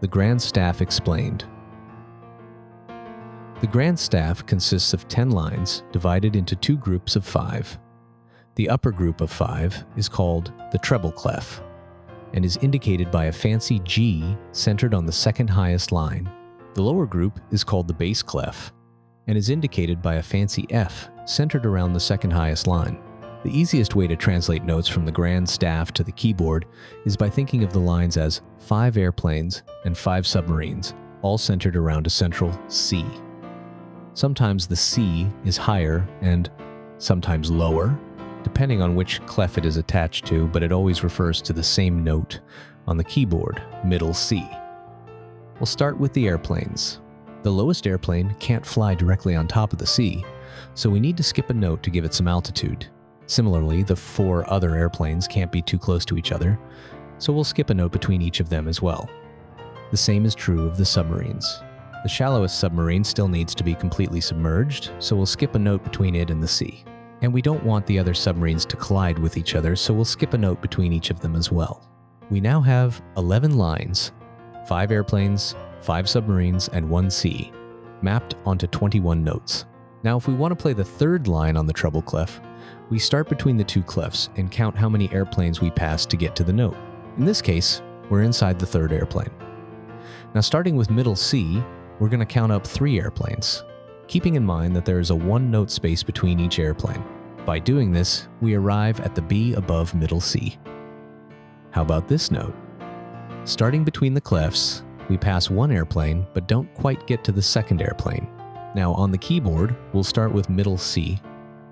The Grand Staff Explained. The Grand Staff consists of 10 lines divided into 2 groups of 5. The upper group of 5 is called the treble clef and is indicated by a fancy G centered on the second highest line. The lower group is called the bass clef and is indicated by a fancy F centered around the second highest line. The easiest way to translate notes from the Grand Staff to the keyboard is by thinking of the lines as 5 airplanes and 5 submarines, all centered around a central C. Sometimes the C is higher and sometimes lower, depending on which clef it is attached to, but it always refers to the same note on the keyboard, middle C. We'll start with the airplanes. The lowest airplane can't fly directly on top of the C, so we need to skip a note to give it some altitude. Similarly, the 4 other airplanes can't be too close to each other, so we'll skip a note between each of them as well. The same is true of the submarines. The shallowest submarine still needs to be completely submerged, so we'll skip a note between it and the sea. And we don't want the other submarines to collide with each other, so we'll skip a note between each of them as well. We now have 11 lines, 5 airplanes, 5 submarines, and 1 sea, mapped onto 21 notes. Now if we want to play the third line on the treble clef, we start between the 2 clefs and count how many airplanes we pass to get to the note. In this case, we're inside the 3rd airplane. Now starting with middle C, we're going to count up 3 airplanes, keeping in mind that there is a 1-note space between each airplane. By doing this, we arrive at the B above middle C. How about this note? Starting between the clefs, we pass 1 airplane but don't quite get to the 2nd airplane. Now on the keyboard, we'll start with middle C,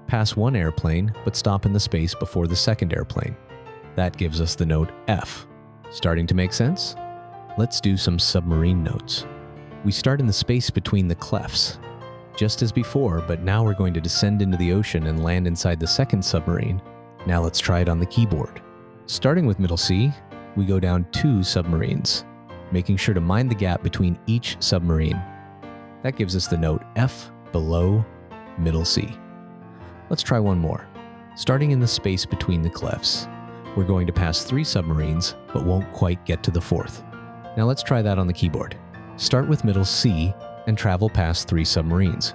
pass 1 airplane but stop in the space before the 2nd airplane. That gives us the note F. Starting to make sense? Let's do some submarine notes. We start in the space between the clefs, just as before, but now we're going to descend into the ocean and land inside the 2nd submarine. Now let's try it on the keyboard. Starting with middle C, we go down 2 submarines, making sure to mind the gap between each submarine. That gives us the note F below middle C. Let's try one more. Starting in the space between the clefs, we're going to pass 3 submarines, but won't quite get to the 4th. Now let's try that on the keyboard. Start with middle C and travel past 3 submarines,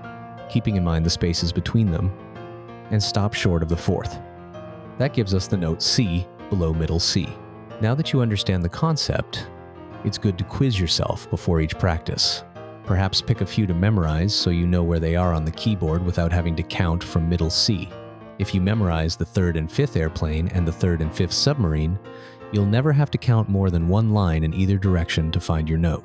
keeping in mind the spaces between them, and stop short of the 4th. That gives us the note C below middle C. Now that you understand the concept, it's good to quiz yourself before each practice. Perhaps pick a few to memorize so you know where they are on the keyboard without having to count from middle C. If you memorize the 3rd and 5th airplane and the 3rd and 5th submarine, you'll never have to count more than 1 line in either direction to find your note.